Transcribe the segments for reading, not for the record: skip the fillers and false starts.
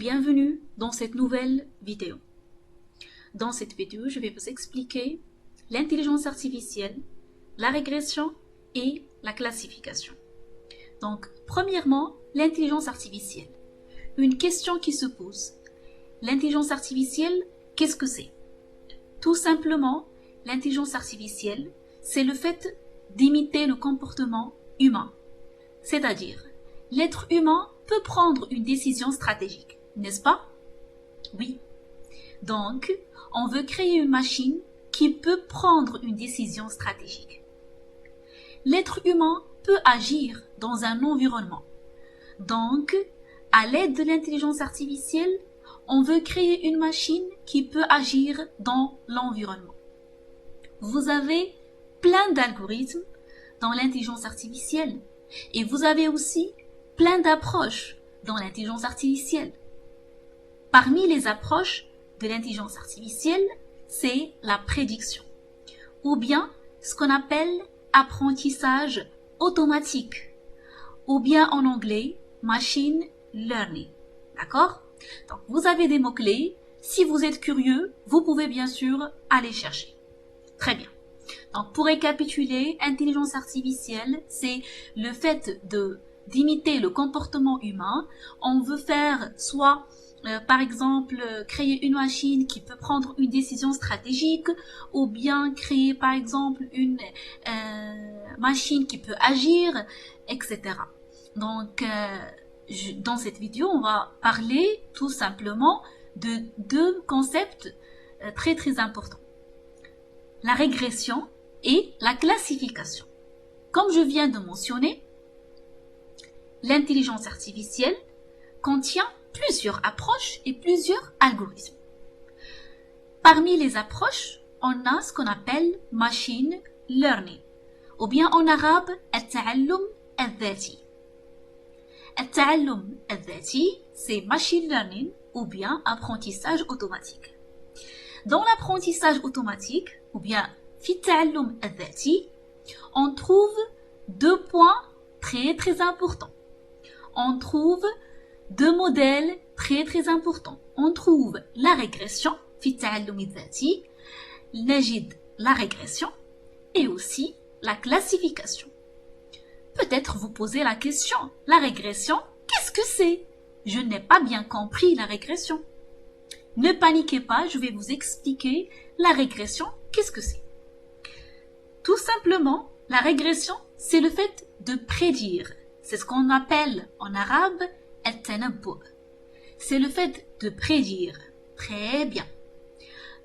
bienvenue dans cette nouvelle vidéo. Dans cette vidéo, je vais vous expliquer l'intelligence artificielle, la régression et la classification. Donc, premièrement, l'intelligence artificielle. Une question qui se pose. L'intelligence artificielle, qu'est-ce que c'est? Tout simplement, l'intelligence artificielle, c'est le fait d'imiter le comportement humain. C'est-à-dire, l'être humain peut prendre une décision stratégique, n'est-ce pas? Oui. Donc, on veut créer une machine qui peut prendre une décision stratégique. L'être humain peut agir dans un environnement. Donc, à l'aide de l'intelligence artificielle, on veut créer une machine qui peut agir dans l'environnement. Vous avez plein d'algorithmes dans l'intelligence artificielle et vous avez aussi plein d'approches dans l'intelligence artificielle. Parmi les approches de l'intelligence artificielle, c'est la prédiction, ou bien ce qu'on appelle apprentissage automatique, ou bien en anglais, machine learning. D'accord? Donc, vous avez des mots-clés. Si vous êtes curieux, vous pouvez bien sûr aller chercher. Très bien. Donc, pour récapituler, intelligence artificielle, c'est le fait d'imiter le comportement humain. On veut faire soit, par exemple, créer une machine qui peut prendre une décision stratégique, ou bien créer, par exemple, une machine qui peut agir, etc. Donc, dans cette vidéo, on va parler tout simplement de deux concepts très très importants. La régression et la classification. Comme je viens de mentionner, l'intelligence artificielle contient plusieurs approches et plusieurs algorithmes. Parmi les approches, on a ce qu'on appelle machine learning, ou bien en arabe, التعلم الذاتي. التعلم الذاتي, c'est machine learning ou bien apprentissage automatique. Dans l'apprentissage automatique, ou bien في التعلم الذاتي, on trouve deux points très très importants. On trouve deux modèles très très importants. On trouve la régression, في التعلم الذاتي, نجد la régression, et aussi la classification. Peut-être vous posez la question, la régression, qu'est-ce que c'est? Je n'ai pas bien compris la régression. Ne paniquez pas, je vais vous expliquer la régression, qu'est-ce que c'est? Tout simplement, la régression, c'est le fait de prédire. C'est ce qu'on appelle en arabe التنبؤ. C'est le fait de prédire. Très bien.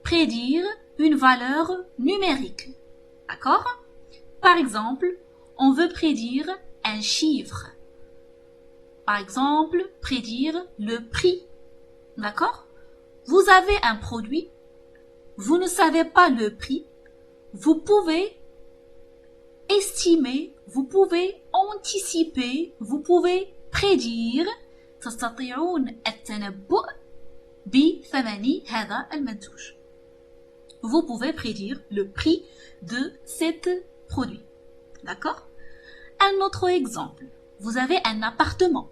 Prédire une valeur numérique. D'accord? Par exemple, on veut prédire un chiffre. Par exemple, prédire le prix. D'accord? Vous avez un produit, vous ne savez pas le prix, vous pouvez estimer, vous pouvez anticiper, vous pouvez prédire. تستطيعون التنبؤ بثمن هذا المنتوج. Vous pouvez prédire le prix de cet produit. D'accord? Un autre exemple. Vous avez un appartement.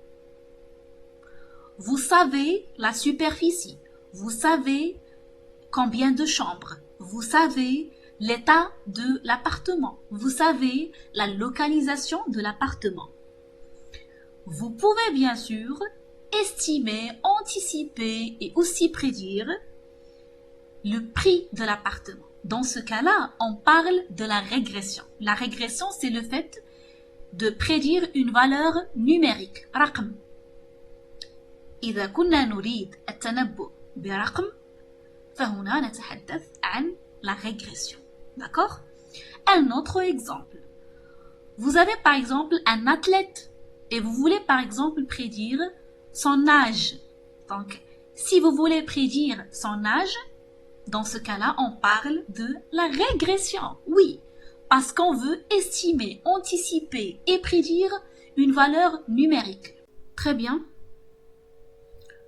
Vous savez la superficie. Vous savez combien de chambres. Vous savez l'état de l'appartement. Vous savez la localisation de l'appartement. Vous pouvez bien sûr estimer, anticiper et aussi prédire le prix de l'appartement. Dans ce cas-là, on parle de la régression. La régression, c'est le fait de prédire une valeur numérique. رقم. إذا كنا نريد التنبؤ برقم فهنا نتحدث عن la régression. D'accord? Un autre exemple. Vous avez par exemple un athlète et vous voulez par exemple prédire son âge. Donc, si vous voulez prédire son âge, dans ce cas-là, on parle de la régression. Oui, parce qu'on veut estimer, anticiper et prédire une valeur numérique. Très bien.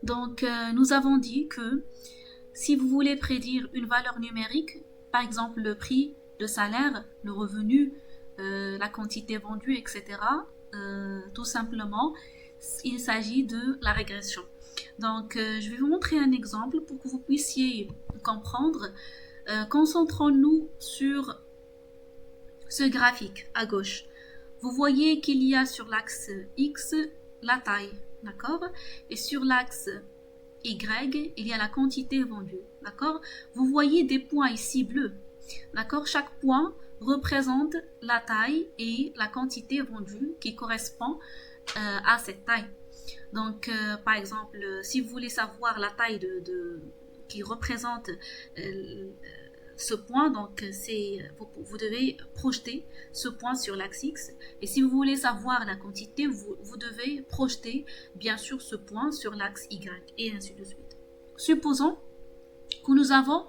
Donc, nous avons dit que si vous voulez prédire une valeur numérique, par exemple le prix, le salaire, le revenu, la quantité vendue, etc., tout simplement, il s'agit de la régression. Donc, je vais vous montrer un exemple pour que vous puissiez comprendre. Concentrons-nous sur ce graphique à gauche. Vous voyez qu'il y a sur l'axe X la taille, d'accord? Et sur l'axe Y, il y a la quantité vendue, d'accord? Vous voyez des points ici bleus, d'accord? Chaque point représente la taille et la quantité vendue qui correspond à cette taille. Donc, par exemple, si vous voulez savoir la taille qui représente ce point, donc vous devez projeter ce point sur l'axe X. Et si vous voulez savoir la quantité, vous devez projeter bien sûr ce point sur l'axe Y et ainsi de suite. Supposons que nous avons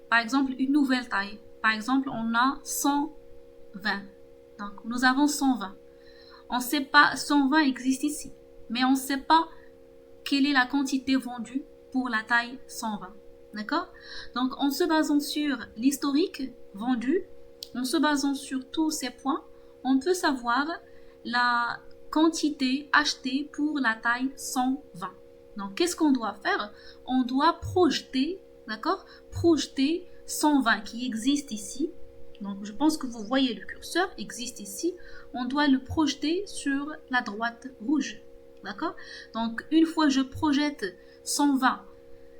par exemple une nouvelle taille. Par exemple, on a 120. Donc, nous avons 120. On ne sait pas, 120 existe ici, mais on ne sait pas quelle est la quantité vendue pour la taille 120. D'accord? Donc, en se basant sur l'historique vendu, en se basant sur tous ces points, on peut savoir la quantité achetée pour la taille 120. Donc, qu'est-ce qu'on doit faire? On doit projeter, d'accord? Projeter 120 qui existe ici. Donc, je pense que vous voyez le curseur existe ici. On doit le projeter sur la droite rouge. D'accord? Donc, une fois je projette 120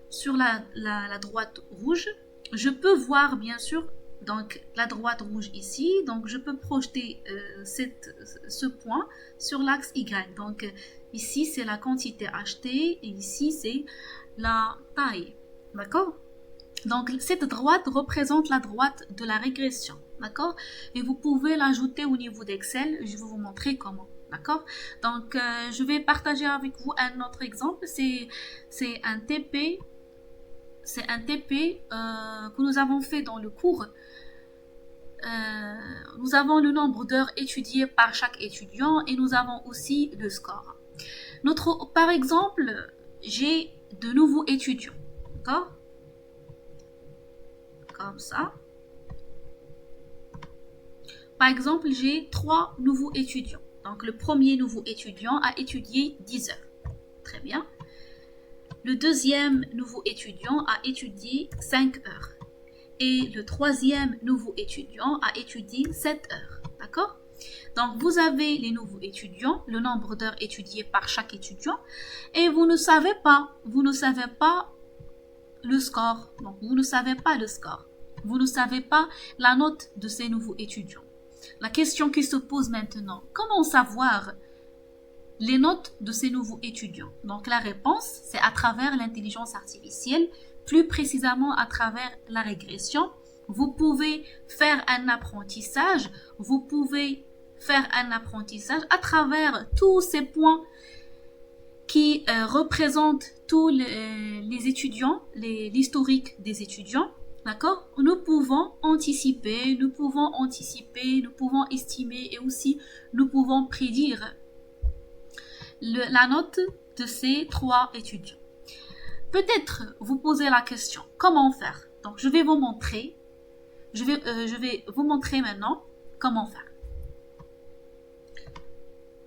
sur la droite rouge, je peux voir bien sûr donc la droite rouge ici, donc je peux projeter ce point sur l'axe Y. Donc ici c'est la quantité achetée et ici c'est la taille, d'accord? Donc cette droite représente la droite de la régression, d'accord? Et vous pouvez l'ajouter au niveau d'Excel, je vais vous montrer comment. D'accord? Donc, je vais partager avec vous un autre exemple, c'est un TP. C'est un TP que nous avons fait dans le cours. Nous avons le nombre d'heures étudiées par chaque étudiant et nous avons aussi le score. Par exemple, j'ai de nouveaux étudiants. D'accord? Comme ça. Par exemple, j'ai 3 nouveaux étudiants. Donc, le premier nouveau étudiant a étudié 10 heures. Très bien. Le deuxième nouveau étudiant a étudié 5 heures. Et le troisième nouveau étudiant a étudié 7 heures. D'accord? Donc, vous avez les nouveaux étudiants, le nombre d'heures étudiées par chaque étudiant. Et vous ne savez pas le score. Donc, vous ne savez pas le score. Vous ne savez pas la note de ces nouveaux étudiants. La question qui se pose maintenant, comment savoir les notes de ces nouveaux étudiants? Donc la réponse, c'est à travers l'intelligence artificielle, plus précisément à travers la régression. Vous pouvez faire un apprentissage, à travers tous ces points qui représentent tous les étudiants, l'historique des étudiants. D'accord? Nous pouvons anticiper, nous pouvons estimer et aussi nous pouvons prédire la note de ces 3 étudiants. Peut-être vous posez la question, comment faire? Donc je vais vous montrer. Je vais vous montrer maintenant comment faire.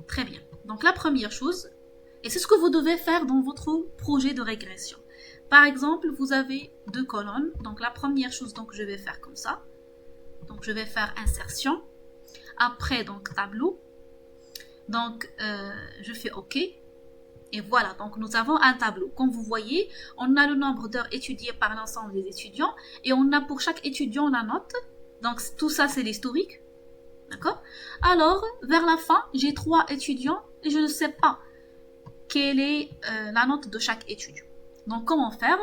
Très bien. Donc la première chose, et c'est ce que vous devez faire dans votre projet de régression. Par exemple, vous avez 2 colonnes. Donc la première chose, donc je vais faire comme ça. Donc je vais faire insertion. Après, donc tableau. Donc je fais OK. Et voilà, donc nous avons un tableau. Comme vous voyez, on a le nombre d'heures étudiées par l'ensemble des étudiants. Et on a pour chaque étudiant la note. Donc tout ça, c'est l'historique. D'accord? Alors, vers la fin, j'ai 3 étudiants et je ne sais pas quelle est la note de chaque étudiant. Donc, comment faire?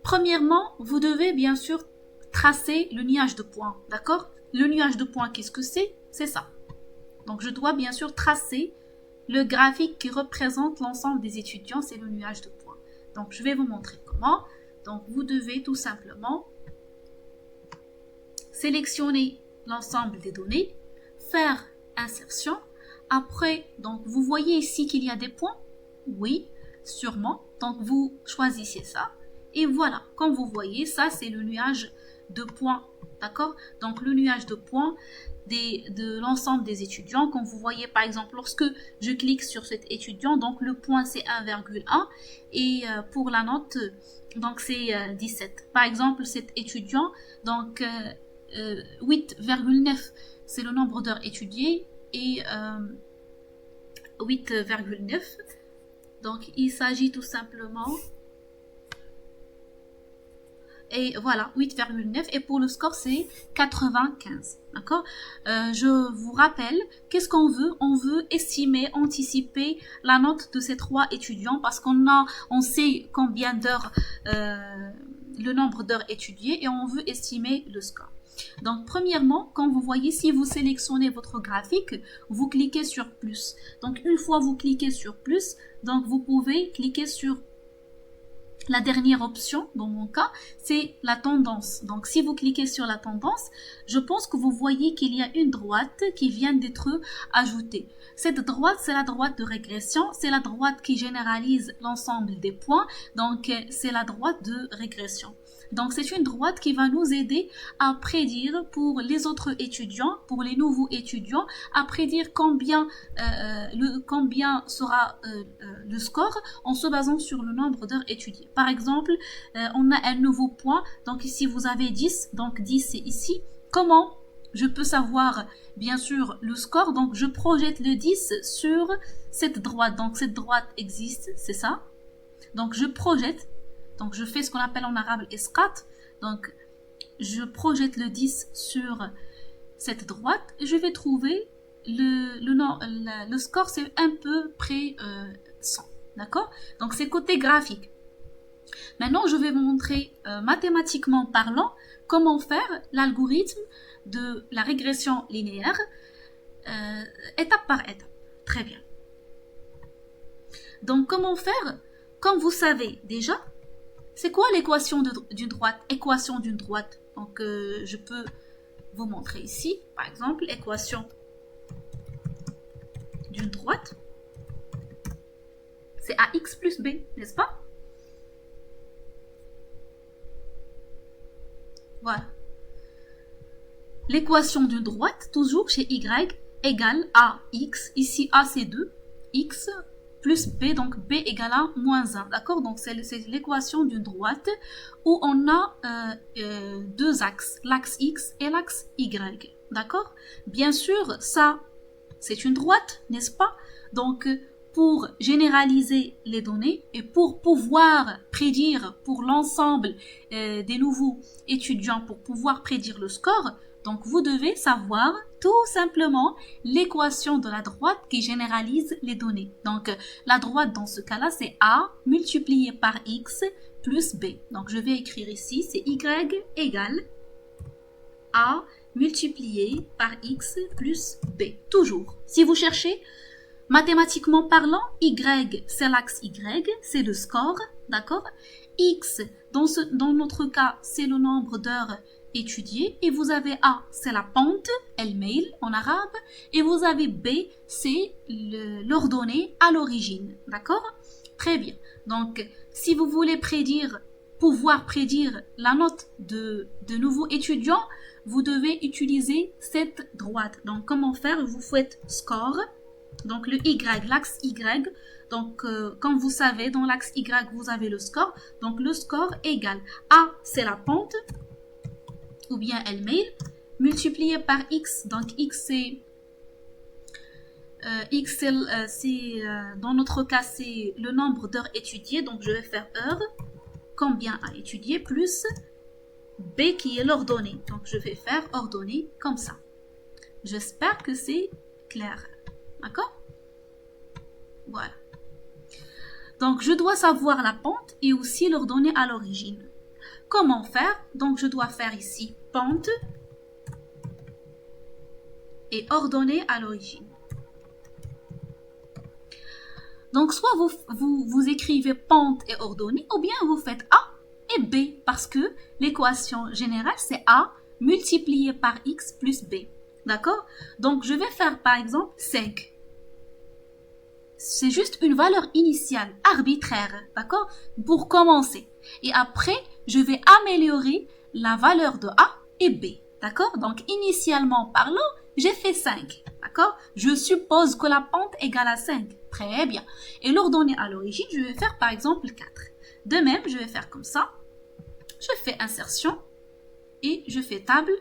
Premièrement, vous devez bien sûr tracer le nuage de points. D'accord? Le nuage de points, qu'est-ce que c'est? C'est ça. Donc, je dois bien sûr tracer le graphique qui représente l'ensemble des étudiants. C'est le nuage de points. Donc, je vais vous montrer comment. Donc, vous devez tout simplement sélectionner l'ensemble des données, faire insertion. Après, donc, vous voyez ici qu'il y a des points? Oui, sûrement. Donc, vous choisissez ça Et voilà, comme vous voyez, ça c'est le nuage de points, d'accord? Donc le nuage de points de l'ensemble des étudiants. Comme vous voyez par exemple, lorsque je clique sur cet étudiant, donc le point c'est 1,1 et pour la note, donc c'est 17. Par exemple, cet étudiant, donc 8,9 c'est le nombre d'heures étudiées et 8,9. Donc il s'agit tout simplement, et voilà, 8,9 et pour le score c'est 95, d'accord. Je vous rappelle, qu'est-ce qu'on veut? On veut estimer, anticiper la note de ces 3 étudiants parce on sait combien d'heures, le nombre d'heures étudiées et on veut estimer le score. Donc premièrement, quand vous voyez, si vous sélectionnez votre graphique, vous cliquez sur plus. Donc une fois vous cliquez sur plus, donc vous pouvez cliquer sur la dernière option, dans mon cas, c'est la tendance. Donc, si vous cliquez sur la tendance, je pense que vous voyez qu'il y a une droite qui vient d'être ajoutée. Cette droite, c'est la droite de régression. C'est la droite qui généralise l'ensemble des points. Donc, c'est la droite de régression. Donc, c'est une droite qui va nous aider à prédire pour les autres étudiants, pour les nouveaux étudiants, à prédire combien sera le score en se basant sur le nombre d'heures étudiées. Par exemple, on a un nouveau point. Donc, ici, vous avez 10. Donc, 10, c'est ici. Comment je peux savoir, bien sûr, le score? Donc, je projette le 10 sur cette droite. Donc, cette droite existe, c'est ça. Donc, je projette. Donc, je fais ce qu'on appelle en arabe esqat. Donc, je projette le 10 sur cette droite et je vais trouver le score, c'est un peu près 100. D'accord? Donc, c'est côté graphique. Maintenant, je vais vous montrer mathématiquement parlant comment faire l'algorithme de la régression linéaire étape par étape. Très bien. Donc, comment faire? Comme vous savez déjà, c'est quoi l'équation d'une droite? Équation d'une droite. Donc, je peux vous montrer ici, par exemple, équation d'une droite. C'est AX plus B, n'est-ce pas? Voilà. L'équation d'une droite, toujours chez Y, égale AX. Ici, A, c'est 2. X plus B, donc B égale à moins 1, d'accord? Donc, c'est l'équation d'une droite où on a deux axes, l'axe X et l'axe Y, d'accord? Bien sûr, ça, c'est une droite, n'est-ce pas? Donc, pour généraliser les données et pour pouvoir prédire pour l'ensemble des nouveaux étudiants, pour pouvoir prédire le score, donc vous devez savoir tout simplement l'équation de la droite qui généralise les données. Donc la droite dans ce cas-là, c'est A multiplié par X plus B. Donc je vais écrire ici, c'est Y égale A multiplié par X plus B. Toujours. Si vous cherchez, mathématiquement parlant, Y, c'est l'axe Y, c'est le score, d'accord? X, dans notre cas, c'est le nombre d'heures étudiées. Et vous avez A, c'est la pente, el-mail en arabe. Et vous avez B, c'est l'ordonnée à l'origine, d'accord? Très bien. Donc, si vous voulez pouvoir prédire la note de nouveaux étudiants, vous devez utiliser cette droite. Donc, comment faire? Vous faites score. Donc, le Y, l'axe Y. Donc, comme vous savez, dans l'axe Y, vous avez le score. Donc, le score égale A, c'est la pente, ou bien el-mail, multiplié par X. Donc, X, c'est dans notre cas, c'est le nombre d'heures étudiées. Donc, je vais faire heures, combien à étudier, plus B qui est l'ordonnée. Donc, je vais faire ordonnée comme ça. J'espère que c'est clair. D'accord? Voilà. Donc, je dois savoir la pente et aussi l'ordonnée à l'origine. Comment faire? Donc, je dois faire ici pente et ordonnée à l'origine. Donc, soit vous écrivez pente et ordonnée, ou bien vous faites A et B, parce que l'équation générale, c'est A multiplié par X plus B. D'accord? Donc, je vais faire, par exemple, sec. c'est juste une valeur initiale, arbitraire, d'accord? Pour commencer. Et après, je vais améliorer la valeur de A et B, d'accord? Donc, initialement parlant, j'ai fait 5, d'accord? Je suppose que la pente égale à 5. Très bien. Et l'ordonnée à l'origine, je vais faire par exemple 4. De même, je vais faire comme ça. Je fais insertion et je fais table.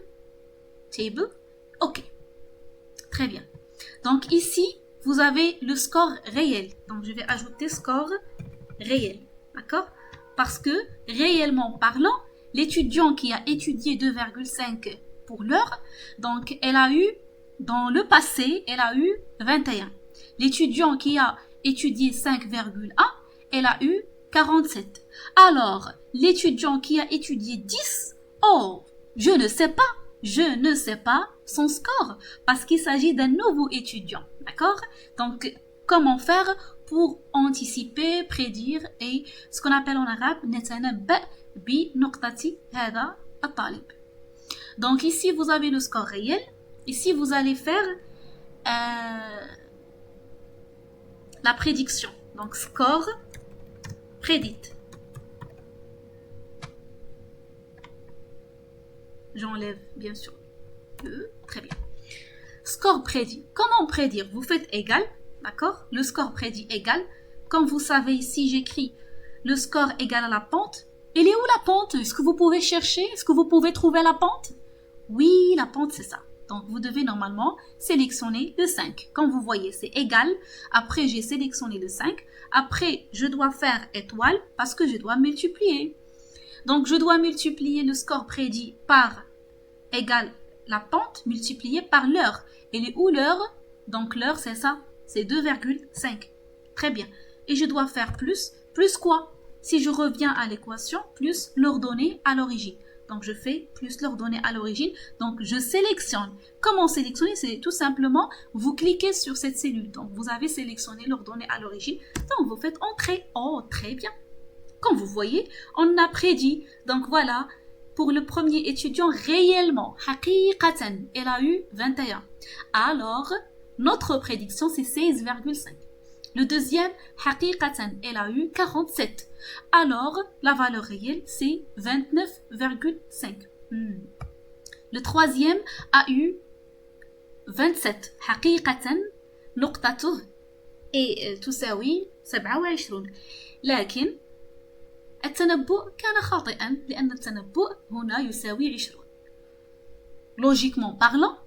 OK. Très bien. Donc ici, vous avez le score réel. Donc je vais ajouter score réel. D'accord? Parce que réellement parlant, l'étudiant qui a étudié 2,5 pour l'heure, donc elle a eu, dans le passé, elle a eu 21. L'étudiant qui a étudié 5,1, elle a eu 47. Alors, l'étudiant qui a étudié 10, oh, je ne sais pas son score parce qu'il s'agit d'un nouveau étudiant, d'accord? Donc, comment faire pour anticiper, prédire et ce qu'on appelle en arabe نتنبأ بنقطة هذا الطالب. Donc ici, vous avez le score réel. Ici, vous allez faire la prédiction. Donc, score prédit. J'enlève bien sûr le. Très bien. Score prédit. Comment prédire? Vous faites égal, d'accord? Le score prédit égal. Comme vous savez ici, j'écris le score égal à la pente. Elle est où la pente? Est-ce que vous pouvez chercher? Est-ce que vous pouvez trouver la pente? Oui, la pente c'est ça. Donc vous devez normalement sélectionner le 5. Comme vous voyez, c'est égal. Après, j'ai sélectionné le 5. Après, je dois faire étoile parce que je dois multiplier. Donc, je dois multiplier le score prédit par égal la pente multipliée par l'heure. Elle est où l'heure? Donc, l'heure, c'est ça. C'est 2,5. Très bien. Et je dois faire plus. Plus quoi? Si je reviens à l'équation, plus l'ordonnée à l'origine. Donc, je fais plus l'ordonnée à l'origine. Donc, je sélectionne. Comment sélectionner? C'est tout simplement, vous cliquez sur cette cellule. Donc, vous avez sélectionné l'ordonnée à l'origine. Donc, vous faites entrer. Oh, très bien. Comme vous voyez, on a prédit. Donc voilà, pour le premier étudiant, réellement, haqiqatan, elle a eu 21. Alors, notre prédiction, c'est 16,5. Le deuxième, haqiqatan, elle a eu 47. Alors, la valeur réelle, c'est 29,5. Le troisième a eu 27. haqiqatan, نقطته et تساوي 27. لكن التنبؤ كان خاطئا لأن التنبؤ هنا يساوي 20. Logiquement parlant,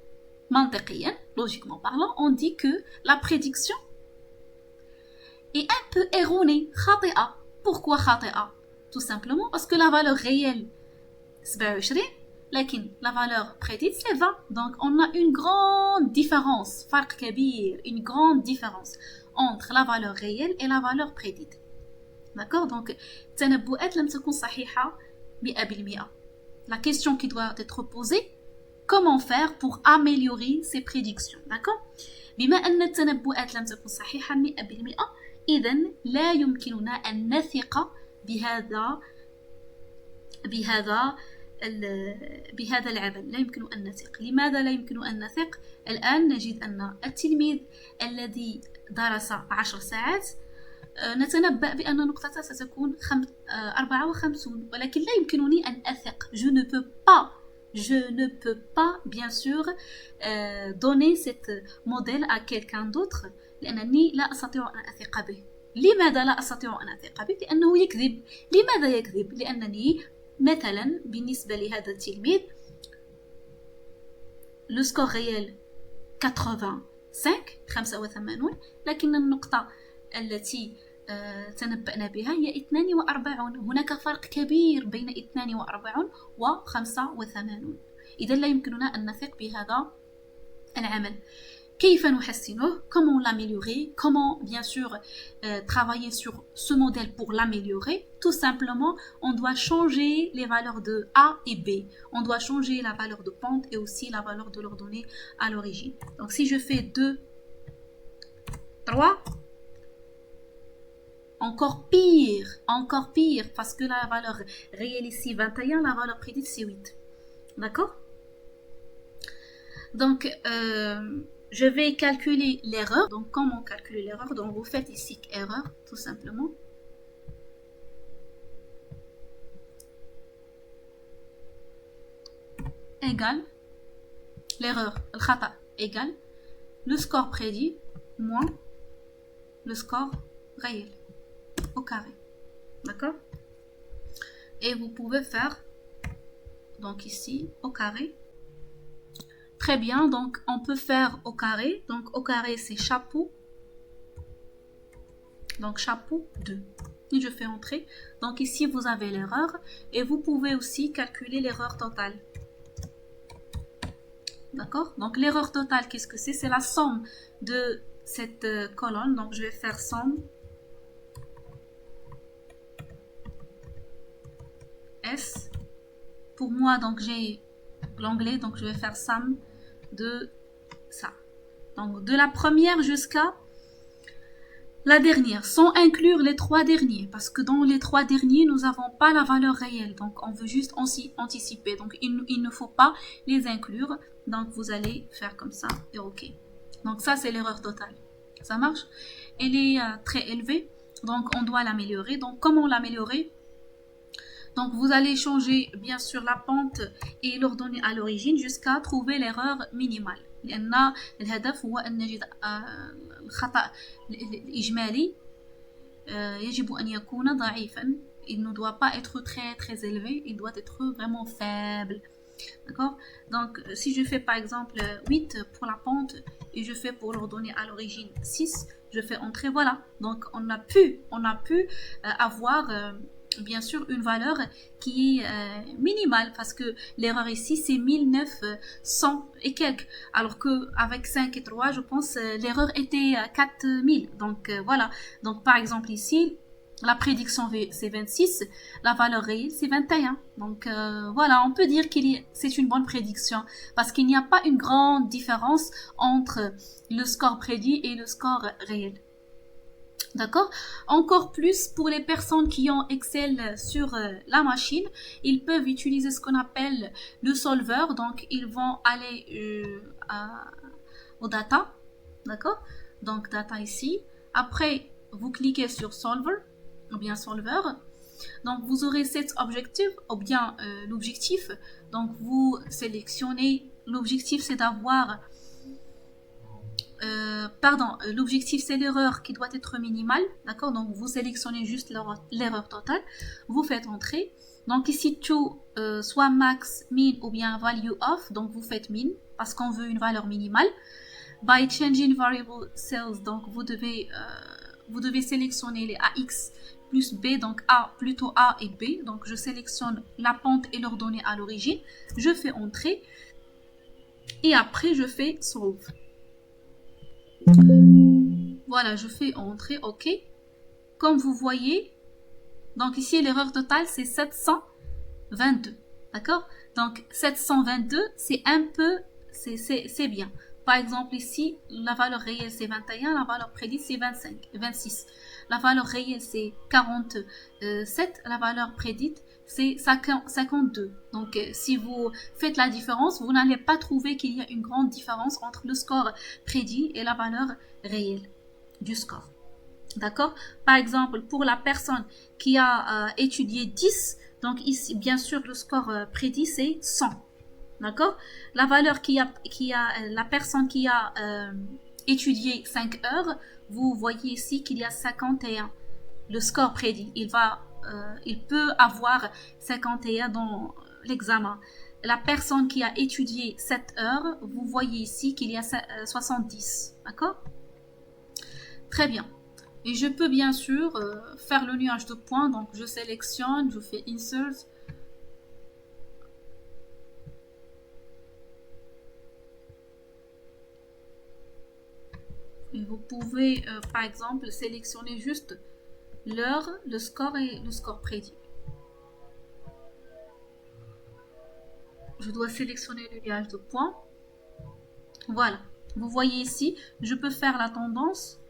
منطقيا, logiquement parlant, on dit que la prédiction est un peu erronée, خاطئة. Pourquoi خاطئة? Tout simplement parce que la valeur réelle 27, لكن la valeur prédite c'est 20. Donc on a une grande différence, فرق كبير, une grande différence entre la valeur réelle et la valeur prédite. D'accord? Donc, التنبؤات لم تكن صحيحة 100%. La question qui doit être posée, comment faire pour améliorer ces prédictions? D'accord? بما أن التنبؤات لم تكن صحيحة 100%، إذن لا يمكننا أن نثق بهذا العمل. لا يمكن أن نثق. لماذا لا يمكن أن نثق؟ الآن نجد أن التلميذ الذي درس 10 ساعات نتنبأ بأن نقطتها ستكون 54 ولكن لا يمكنني أن أثق. Je ne peux pas bien sûr donner cette modèle à quelqu'un d'autre لأنني لا أستطيع أن أثق به. لماذا لا أستطيع أن أثق به؟ لأنه يكذب. لماذا يكذب؟ لأنني مثلا بالنسبة لهذا التلميذ le score réel 85 لكن النقطة التي تنبأنا بها هي 42. هناك فرق كبير بين 42 و 85. إذا لا يمكننا أن نثق بهذا العمل. كيف نحسنه? Comment l'améliorer? Comment bien sûr travailler sur ce modèle pour l'améliorer? Tout simplement, on doit changer les valeurs de A et B. On doit changer la valeur de pente et aussi la valeur de l'ordonnée à l'origine. Donc si je fais 2, 3, encore pire, parce que la valeur réelle ici 21, la valeur prédite c'est 8. D'accord? Donc, je vais calculer l'erreur. Donc, comment calculer l'erreur? Donc, vous faites ici erreur, tout simplement. Égale l'erreur, le khata, égale le score prédit moins le score réel au carré. D'accord? Et vous pouvez faire, donc ici, au carré. Très bien, donc on peut faire au carré. Donc au carré, c'est chapeau. Donc chapeau 2. Et je fais entrer. Donc ici, vous avez l'erreur. Et vous pouvez aussi calculer l'erreur totale. D'accord? Donc l'erreur totale, qu'est-ce que c'est? C'est la somme de cette colonne. Donc je vais faire somme S. Pour moi, donc j'ai l'onglet, donc je vais faire somme de ça. Donc de la première jusqu'à la dernière, sans inclure les 3 derniers, parce que dans les 3 derniers, nous n'avons pas la valeur réelle. Donc on veut juste anticiper. Donc il ne faut pas les inclure. Donc vous allez faire comme ça et OK. Donc ça, c'est l'erreur totale. Ça marche? Elle est très élevée, donc on doit l'améliorer. Donc comment l'améliorer? Donc vous allez changer bien sûr la pente et l'ordonnée à l'origine jusqu'à trouver l'erreur minimale. لأن الهدف هو أن نجد الخطأ الإجمالي يجب أن يكون ضعيفا. Il ne doit pas être très élevé, il doit être vraiment faible. D'accord? Donc si je fais par exemple 8 pour la pente et je fais pour l'ordonnée à l'origine 6, je fais entrer, voilà. Donc on a pu avoir bien sûr une valeur qui est minimale, parce que l'erreur ici c'est 1900 et quelques, alors que avec 5 et 3 je pense l'erreur était 4000. Donc voilà. Donc par exemple ici la prédiction c'est 26, la valeur réelle c'est 21. Donc voilà, on peut dire que c'est une bonne prédiction parce qu'il n'y a pas une grande différence entre le score prédit et le score réel. D'accord? Encore plus pour les personnes qui ont Excel sur la machine, ils peuvent utiliser ce qu'on appelle le solver. Donc ils vont aller au data. D'accord? Donc data ici. Après, vous cliquez sur solver ou bien solver. Donc vous aurez cet objectif ou bien l'objectif. Donc vous sélectionnez l'objectif, c'est d'avoir l'objectif c'est l'erreur qui doit être minimale, d'accord? Donc vous sélectionnez juste l'erreur totale, vous faites entrer. Donc ici tout, soit max, min ou bien value of, donc vous faites min parce qu'on veut une valeur minimale. By changing variable cells, donc vous devez sélectionner les AX plus B, donc A plutôt A et B. Donc je sélectionne la pente et l'ordonnée à l'origine, je fais entrer et après je fais solve. Voilà, je fais entrer, OK. Comme vous voyez, donc ici l'erreur totale c'est 722, d'accord? Donc 722 c'est un peu, c'est bien. Par exemple ici la valeur réelle c'est 21, la valeur prédite c'est 26. La valeur réelle c'est 47, la valeur prédite c'est 52. Donc si vous faites la différence, vous n'allez pas trouver qu'il y a une grande différence entre le score prédit et la valeur réelle du score. D'accord? Par exemple, pour la personne qui a étudié 10, donc ici, bien sûr, le score prédit, c'est 100. D'accord? La valeur la personne qui a étudié 5 heures, vous voyez ici qu'il y a 51. Le score prédit, il peut avoir 51 dans l'examen. La personne qui a étudié 7 heures, vous voyez ici qu'il y a 70. D'accord? Très bien. Et je peux bien sûr faire le nuage de points. Donc je sélectionne, je fais Insert. Et vous pouvez par exemple sélectionner juste l'heure, le score et le score prédit. Je dois sélectionner le nuage de points. Voilà. Vous voyez ici, je peux faire la tendance.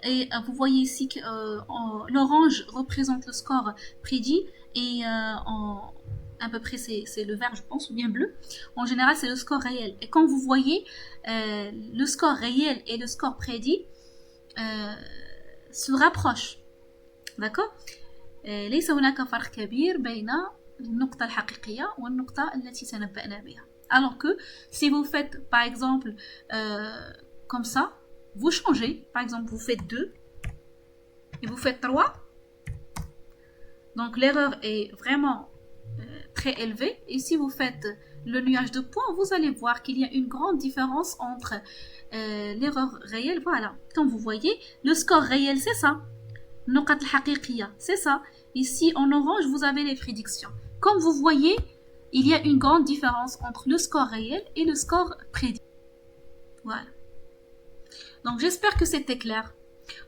Et vous voyez ici que l'orange représente le score prédit et à peu près c'est le vert je pense, ou bien bleu. En général c'est le score réel. Et comme vous voyez, le score réel et le score prédit se rapprochent. D'accord. ليس هناك فرق كبير بين النقطة الحقيقية والنقطة التي تنبأنا بها. Alors que si vous faites par exemple comme ça, vous changez, par exemple vous faites 2 et vous faites 3, donc l'erreur est vraiment très élevée. Et si vous faites le nuage de points, vous allez voir qu'il y a une grande différence entre l'erreur réelle. Voilà, comme vous voyez, le score réel c'est ça, النقط الحقيقية c'est ça. Ici en orange vous avez les prédictions. Comme vous voyez, il y a une grande différence entre le score réel et le score prédit. Voilà. Donc j'espère que c'était clair.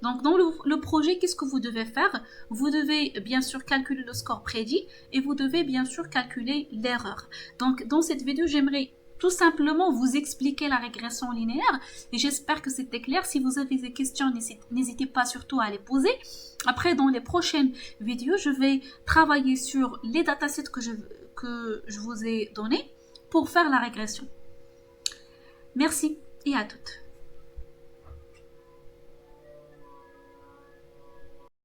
Donc dans le projet, qu'est-ce que vous devez faire? Vous devez bien sûr calculer le score prédit et vous devez bien sûr calculer l'erreur. Donc dans cette vidéo, j'aimerais tout simplement vous expliquer la régression linéaire et j'espère que c'était clair. Si vous avez des questions, n'hésitez pas surtout à les poser. Après, dans les prochaines vidéos, je vais travailler sur les datasets que je vous ai donnés pour faire la régression. Merci et à toutes.